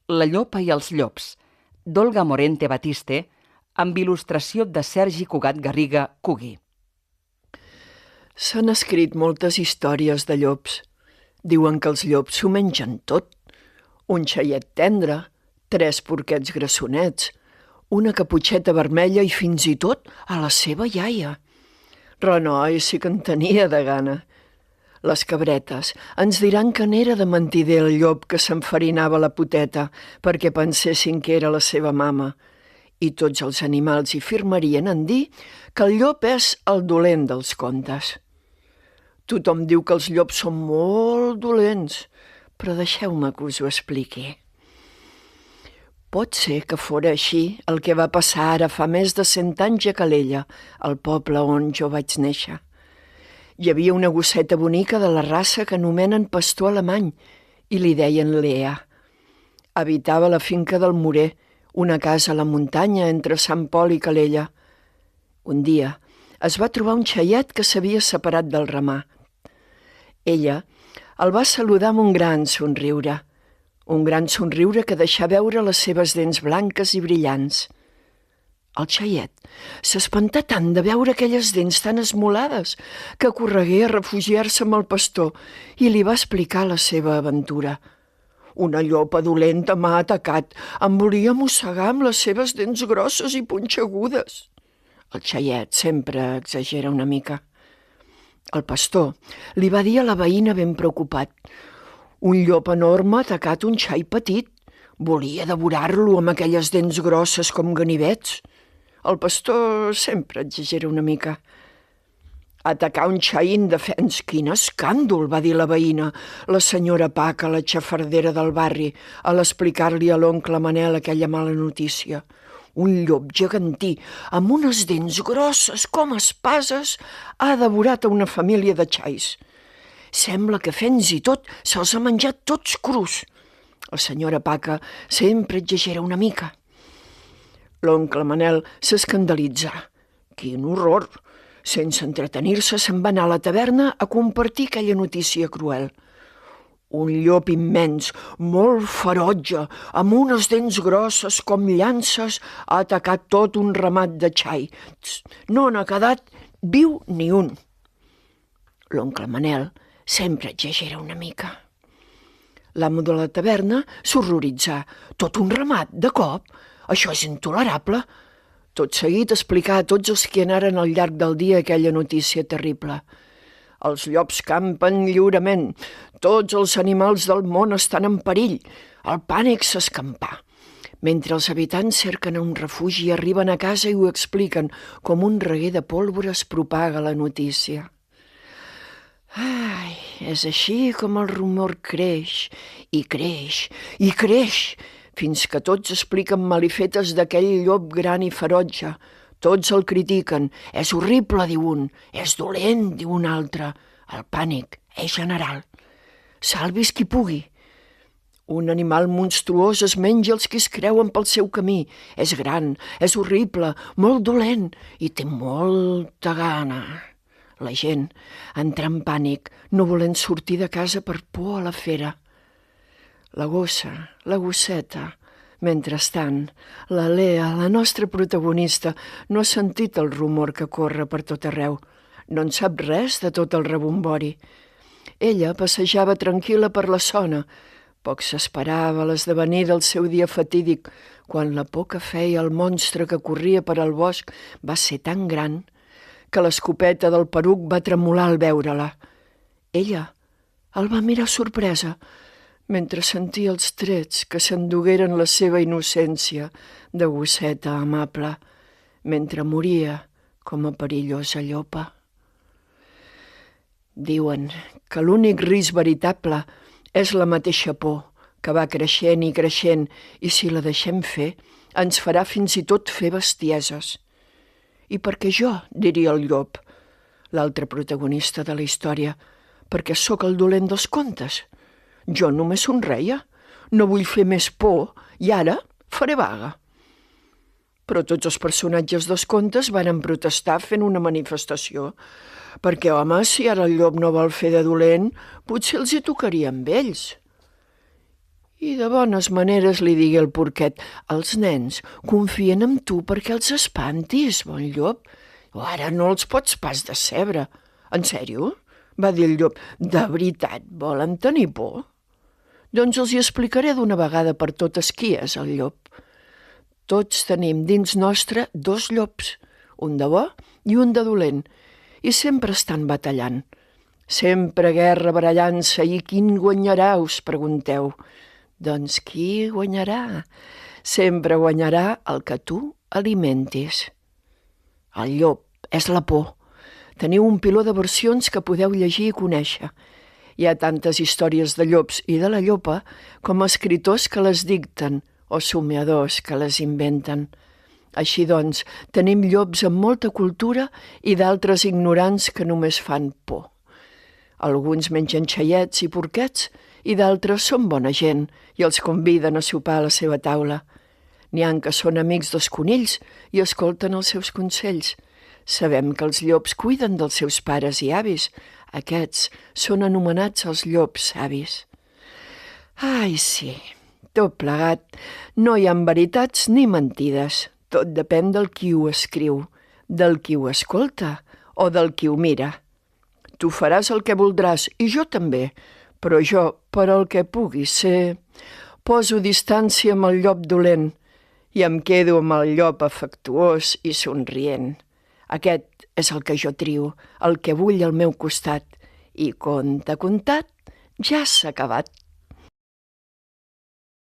La llopa i els llops, d'Olga Morente Batiste, amb il·lustració de Sergi Cugat Garriga Cugui. S'han escrit moltes històries de llops. Diuen que els llops s'ho mengen tot. Un xaiet tendre, 3 porquets grassonets, una caputxeta vermella i fins i tot a la seva iaia. Renoi sí que en tenia de gana. Les cabretes ens diran que n'era de mentider el llop que s'enfarinava la poteta perquè pensessin que era la seva mama. I tots els animals hi firmarien en dir que el llop és el dolent dels contes. Tothom diu que els llops són molt dolents, però deixeu-me que us ho expliqui. Pot ser que fora així el que va passar ara fa més de 100 anys a Calella, al poble on jo vaig néixer. Hi havia una gosseta bonica de la raça que anomenen pastor alemany i li deien Lea. Habitava la finca del Morer, una casa a la muntanya entre Sant Pol i Calella. Un dia es va trobar un xaiet que s'havia separat del ramar. Ella el va saludar amb un gran somriure que deixà veure les seves dents blanques i brillants. El xaiet s'espantà tant de veure aquelles dents tan esmolades que corregué a refugiar-se amb el pastor i li va explicar la seva aventura. Una llopa dolenta m'ha atacat, em volia mossegar amb les seves dents grosses i punxegudes. El xaiet sempre exagera una mica. El pastor li va dir a la veïna ben preocupat: un llop enorme ha atacat un xai petit. Volia devorar-lo amb aquelles dents grosses com ganivets. El pastor sempre exagera una mica. Atacar un xai indefens, quin escàndol, va dir la veïna, la senyora Paca, la xafardera del barri, a l'explicar-li a l'oncle Manel aquella mala notícia. Un llop gegantí, amb unes dents grosses com espases, ha devorat a una família de xais. Sembla que fins i tot se'ls ha menjat tots crus. La senyora Paca sempre exagera una mica. L'oncle Manel s'escandalitzà. Quin horror! Sense entretenir-se se'n va anar a la taverna a compartir aquella notícia cruel. Un llop immens, molt ferotge, amb unes dents grosses com llances, ha atacat tot un ramat de xai. No n'ha quedat viu ni un. L'oncle Manel sempre exagera una mica. L'amo de la taverna s'horroritzà. Tot un ramat, de cop? Això és intolerable. Tot seguit explicar a tots els que anaren al llarg del dia aquella notícia terrible. Els llops campen lliurement. Tots els animals del món estan en perill. El pànic s'escampà. Mentre els habitants cerquen un refugi, arriben a casa i ho expliquen com un reguer de pólvora es propaga la notícia. Ai, és així com el rumor creix i creix i creix, fins que tots expliquen malifetes d'aquell llop gran i ferotge. Tots el critiquen. És horrible, diu un. És dolent, diu un altre. El pànic és general. Salvis qui pugui. Un animal monstruós es menja els que es creuen pel seu camí. És gran, és horrible, molt dolent i té molta gana. La gent entra en pànic, no volent sortir de casa per por a la fera. La gossa, la gosseta. Mentrestant, la Lea, la nostra protagonista, no ha sentit el rumor que corre per tot arreu. No en sap res de tot el rebombori. Ella passejava tranquil·la per la zona. Poc s'esperava l'esdevenir del seu dia fatídic, quan la por que feia el monstre que corria per al bosc va ser tan gran que l'escopeta del peruc va tremolar al veure-la. Ella el va mirar sorpresa, mentre sentia els trets que s'endugueren la seva innocència de gosseta amable, mentre moria com a perillosa llopa. Diuen que l'únic risc veritable és la mateixa por, que va creixent i creixent, i si la deixem fer, ens farà fins i tot fer bestieses. I per què jo, diria el llop, l'altre protagonista de la història, perquè sóc el dolent dels contes. Jo només somreia, no vull fer més por i ara faré vaga. Però tots els personatges dels contes varen protestar fent una manifestació, perquè, home, si ara el llop no vol fer de dolent, potser els hi tocaria amb ells. I de bones maneres li digué el porquet: els nens confien en tu perquè els espantis, bon llop. Ara no els pots pas decebre. En sèrio? Va dir el llop. De veritat volen tenir por? Doncs els hi explicaré d'una vegada per totes qui és el llop. Tots tenim dins nostre 2 llops, un de bo i un de dolent, i sempre estan batallant. Sempre guerra barallant-se, i quin guanyarà, us pregunteu? Doncs qui guanyarà? Sempre guanyarà el que tu alimentis. El llop és la por. Teniu un piló de versions que podeu llegir i conèixer. Hi ha tantes històries de llops i de la llopa com escriptors que les dicten o somiadors que les inventen. Així doncs, tenim llops amb molta cultura i d'altres ignorants que només fan por. Alguns mengen xaiets i porquets i d'altres són bona gent i els conviden a sopar a la seva taula. N'hi ha que són amics dels conills i escolten els seus consells. Sabem que els llops cuiden dels seus pares i avis. Aquests són anomenats els llops savis. Ai, sí, tot plegat. No hi ha veritats ni mentides. Tot depèn del qui ho escriu, del qui ho escolta o del qui ho mira. Tu faràs el que voldràs i jo també, però jo, per al que pugui ser, poso distància amb el llop dolent i em quedo amb el llop afectuós i somrient. Aquest és el que jo trio, el que vull al meu costat, i conte contat ja s'ha acabat.